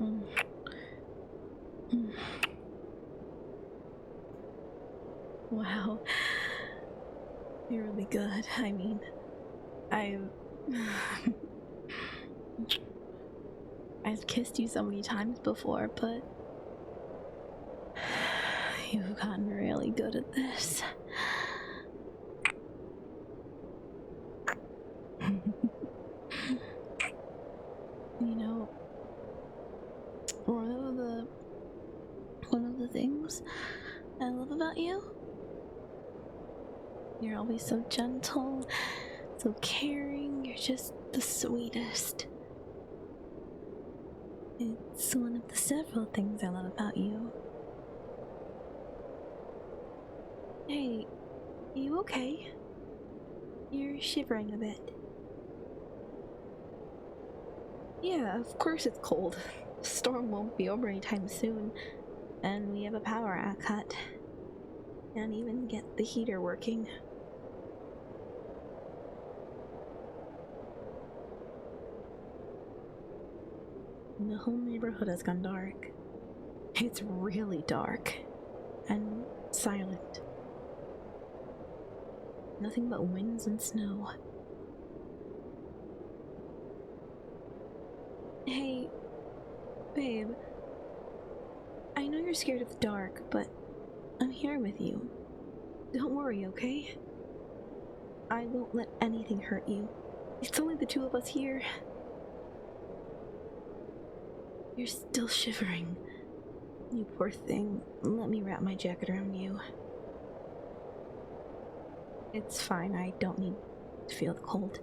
Mm. Mm. Wow. You're really good. I mean, I've kissed you so many times before, but you've gotten really good at this. You know, one of the things I love about you, you're always so gentle, so caring, you're just the sweetest. It's one of the several things I love about you. Hey, you okay? You're shivering a bit. Yeah, of course it's cold. The storm won't be over anytime soon, and we have a power cut. Can't even get the heater working. The whole neighborhood has gone dark. It's really dark and silent. Nothing but winds and snow. Hey, babe. I know you're scared of the dark, but I'm here with you. Don't worry, okay? I won't let anything hurt you. It's only the two of us here. You're still shivering. You poor thing. Let me wrap my jacket around you. It's fine, I don't need to feel the cold.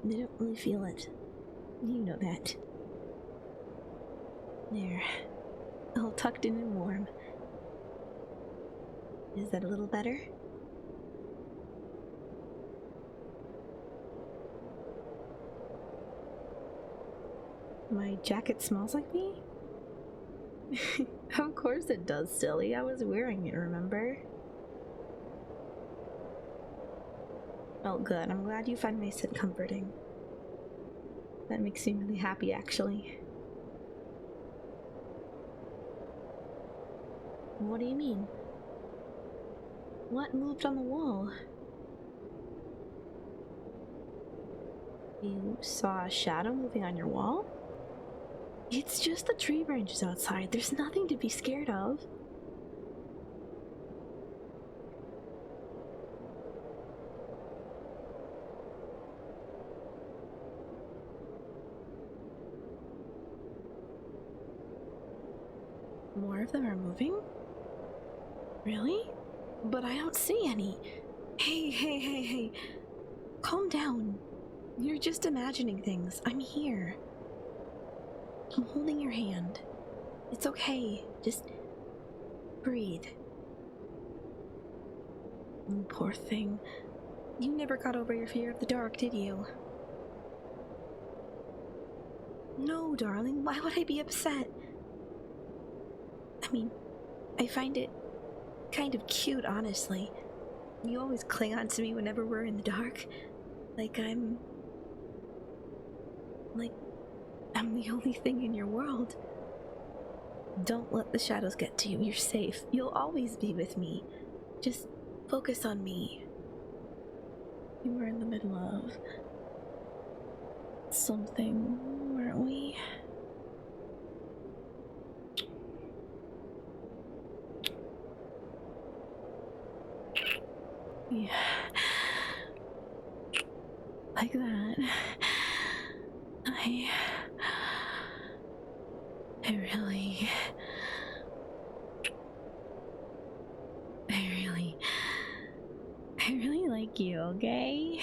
I don't really feel it. You know that. There. All tucked in and warm. Is that a little better? My jacket smells like me? Of course it does, silly. I was wearing it, remember? Oh, good. I'm glad you find my scent comforting. That makes me really happy, actually. What do you mean? What moved on the wall? You saw a shadow moving on your wall? It's just the tree branches outside. There's nothing to be scared of. More of them are moving? Really? But I don't see any. Hey. Calm down. You're just imagining things. I'm here. I'm holding your hand. It's okay. Just breathe. Oh, poor thing. You never got over your fear of the dark, did you? No, darling. Why would I be upset? I mean, I find it kind of cute, honestly. You always cling on to me whenever we're in the dark. Like I'm the only thing in your world. Don't let the shadows get to you. You're safe. You'll always be with me. Just focus on me. We were in the middle of something, weren't we? Yeah. Like that. I really like you, okay?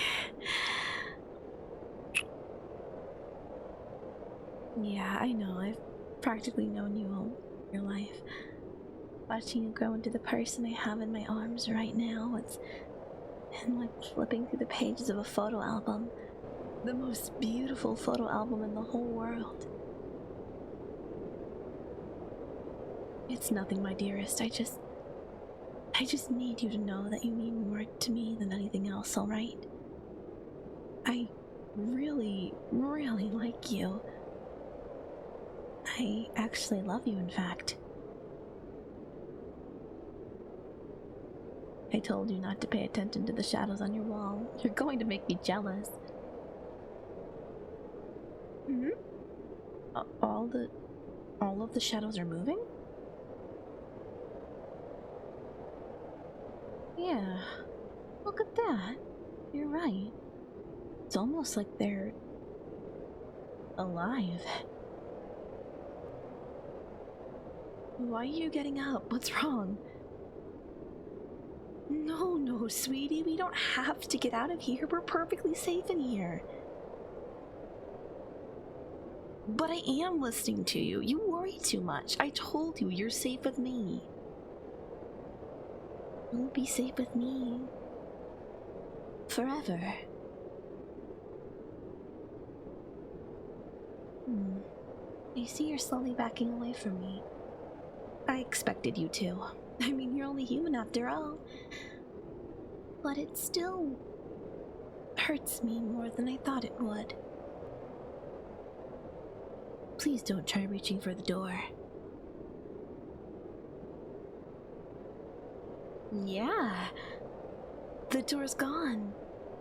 Yeah, I know. I've practically known you all your life. Watching you grow into the person I have in my arms right now, it's like flipping through the pages of a photo album. The most beautiful photo album in the whole world. It's nothing, my dearest. I just need you to know that you mean more to me than anything else, alright? I really like you. I actually love you, in fact. I told you not to pay attention to the shadows on your wall. You're going to make me jealous. Hmm? All of the shadows are moving? Yeah. Look at that. You're right. It's almost like they're alive. Why are you getting up? What's wrong? No, sweetie, we don't have to get out of here. We're perfectly safe in here. But I am listening to you. You worry too much. I told you, you're safe with me. You'll be safe with me. Forever. I see you're slowly backing away from me. I expected you to. I mean, you're only human after all. But it still hurts me more than I thought it would. Please don't try reaching for the door. Yeah, the door's gone.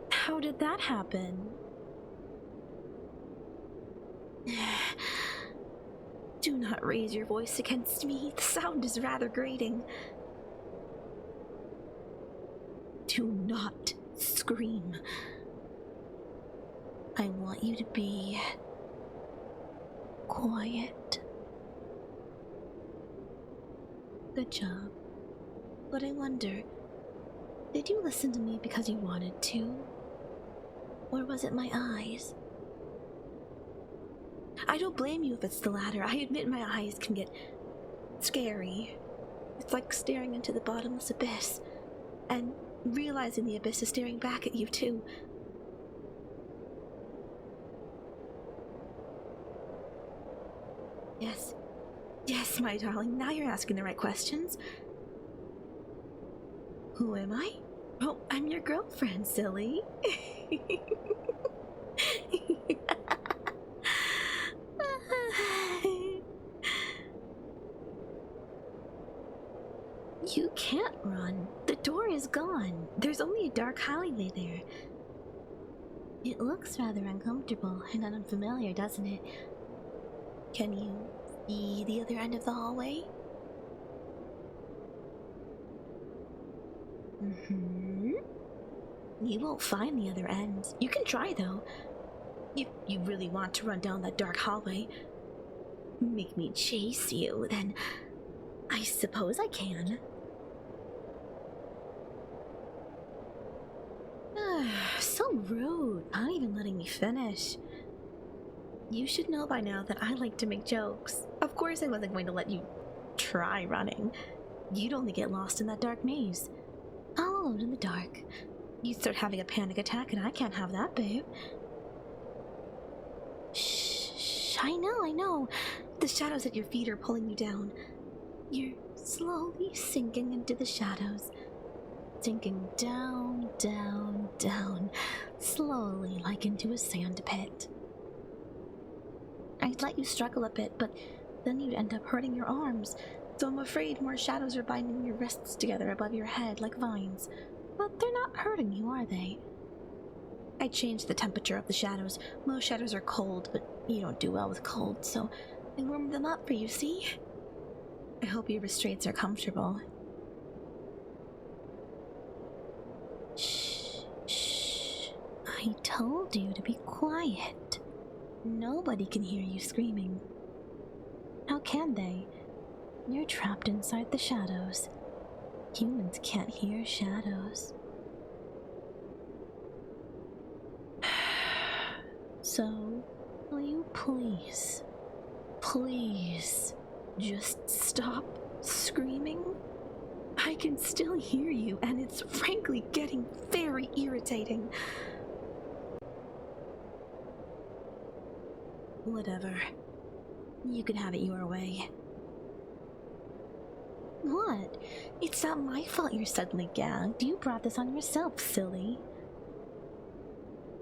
How did that happen? Do not raise your voice against me. The sound is rather grating. Do not scream. I want you to be quiet. Good job. But I wonder, did you listen to me because you wanted to? Or was it my eyes? I don't blame you if it's the latter. I admit my eyes can get scary. It's like staring into the bottomless abyss, and realizing the abyss is staring back at you too. Yes, my darling, now you're asking the right questions. Who am I? Oh, I'm your girlfriend, silly. You can't run. The door is gone. There's only a dark alleyway there. It looks rather uncomfortable and unfamiliar, doesn't it? Can you see the other end of the hallway? You won't find the other end. You can try, though. If you really want to run down that dark hallway, make me chase you, then I suppose I can. So rude, not even letting me finish. You should know by now that I like to make jokes. Of course I wasn't going to let you try running. You'd only get lost in that dark maze. All alone in the dark. You'd start having a panic attack, and I can't have that, babe. Shh, I know. The shadows at your feet are pulling you down. You're slowly sinking into the shadows. Sinking down, slowly, like into a sand pit. I'd let you struggle a bit, but then you'd end up hurting your arms, so I'm afraid more shadows are binding your wrists together above your head like vines. But they're not hurting you, are they? I changed the temperature of the shadows. Most shadows are cold, but you don't do well with cold, so I warmed them up for you, see? I hope your restraints are comfortable. Shh. I told you to be quiet. Nobody can hear you screaming. How can they? You're trapped inside the shadows. Humans can't hear shadows. So, will you please, just stop screaming? I can still hear you, and it's frankly getting very irritating. Whatever. You can have it your way. What? It's not my fault you're suddenly gagged. You brought this on yourself, silly.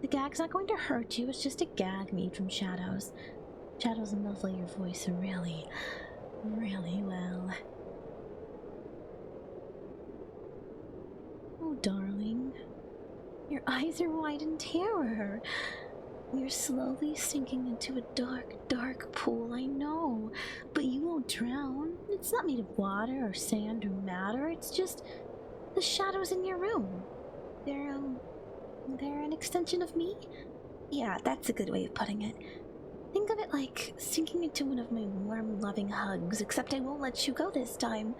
The gag's not going to hurt you. It's just a gag made from shadows. Shadows muffle your voice really, really well. Oh, darling. Your eyes are wide in terror. You're slowly sinking into a dark, dark pool, I know. But you won't drown. It's not made of water or sand or matter. It's just the shadows in your room. They're an extension of me? Yeah, that's a good way of putting it. Think of it like sinking into one of my warm, loving hugs, except I won't let you go this time.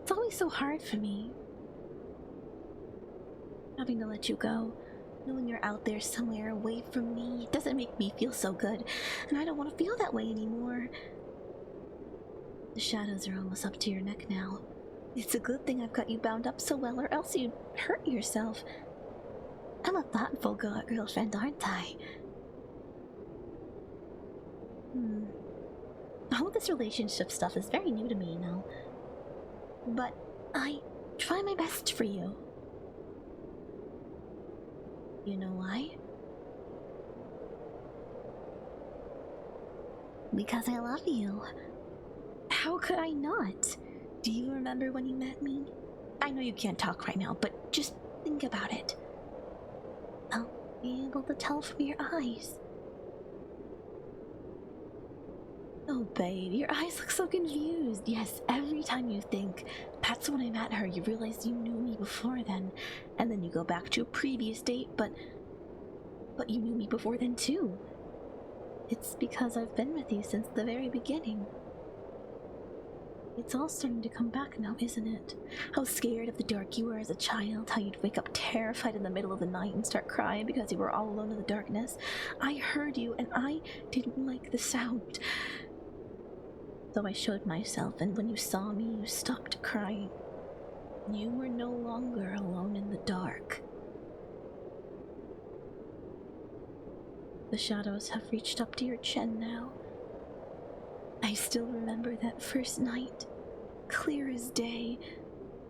It's always so hard for me, having to let you go. Knowing you're out there somewhere away from me, it doesn't make me feel so good, and I don't want to feel that way anymore. The shadows are almost up to your neck now. It's a good thing I've got you bound up so well, or else you'd hurt yourself. I'm a thoughtful girlfriend, aren't I? All this relationship stuff is very new to me now. But I try my best for you. You know why? Because I love you. How could I not? Do you remember when you met me? I know you can't talk right now, but just think about it. I'll be able to tell from your eyes. Oh, babe, your eyes look so confused. Yes, every time you think, that's when I met her, you realize you knew me before then. And then you go back to a previous date, but you knew me before then too. It's because I've been with you since the very beginning. It's all starting to come back now, isn't it? How scared of the dark you were as a child, how you'd wake up terrified in the middle of the night and start crying because you were all alone in the darkness. I heard you, and I didn't like the sound. So I showed myself, and when you saw me, you stopped crying. You were no longer alone in the dark. The shadows have reached up to your chin now. I still remember that first night, clear as day.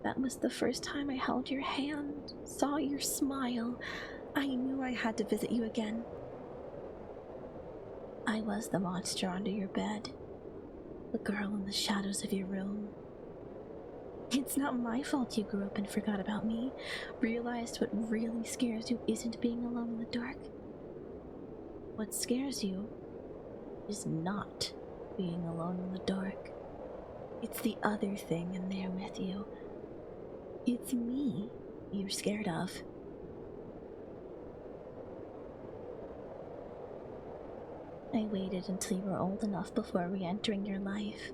That was the first time I held your hand, saw your smile. I knew I had to visit you again. I was the monster under your bed, the girl in the shadows of your room. It's not my fault you grew up and forgot about me, realized what really scares you isn't being alone in the dark. What scares you is not being alone in the dark. It's the other thing in there with you. It's me you're scared of. I waited until you were old enough before re-entering your life.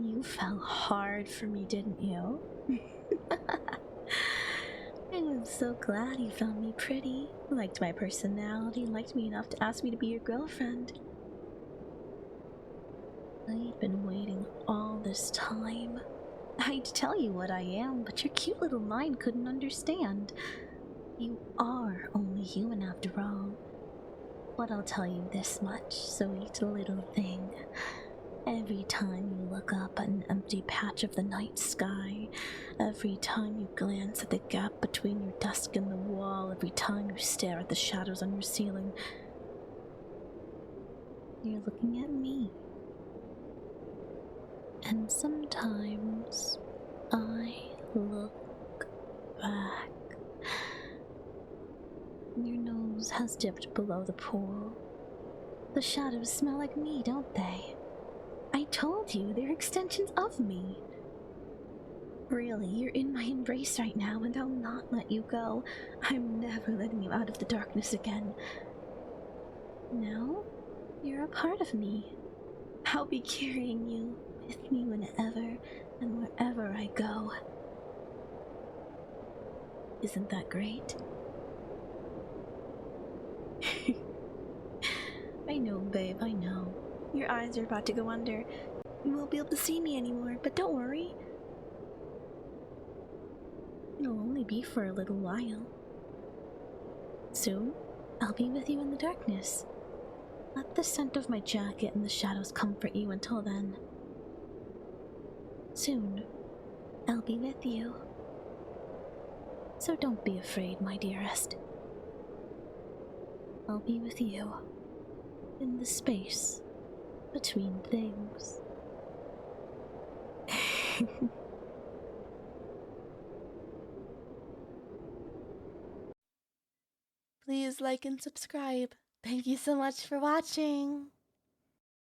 You fell hard for me, didn't you? I was so glad you found me pretty, liked my personality, liked me enough to ask me to be your girlfriend. I'd been waiting all this time. I'd tell you what I am, but your cute little mind couldn't understand. You are only human after all. But I'll tell you this much, sweet little thing. Every time you look up at an empty patch of the night sky, every time you glance at the gap between your desk and the wall, every time you stare at the shadows on your ceiling, you're looking at me. And sometimes I look back. Your nose has dipped below the pool. The shadows smell like me, don't they? I told you, they're extensions of me. Really, you're in my embrace right now, and I'll not let you go. I'm never letting you out of the darkness again. Now, you're a part of me. I'll be carrying you with me whenever and wherever I go. Isn't that great? I know, babe, I know. Your eyes are about to go under. You won't be able to see me anymore, but don't worry. It'll only be for a little while. Soon, I'll be with you in the darkness. Let the scent of my jacket and the shadows comfort you until then. Soon, I'll be with you. So don't be afraid, my dearest. I'll be with you in the the space between things. Please like and subscribe. Thank you so much for watching.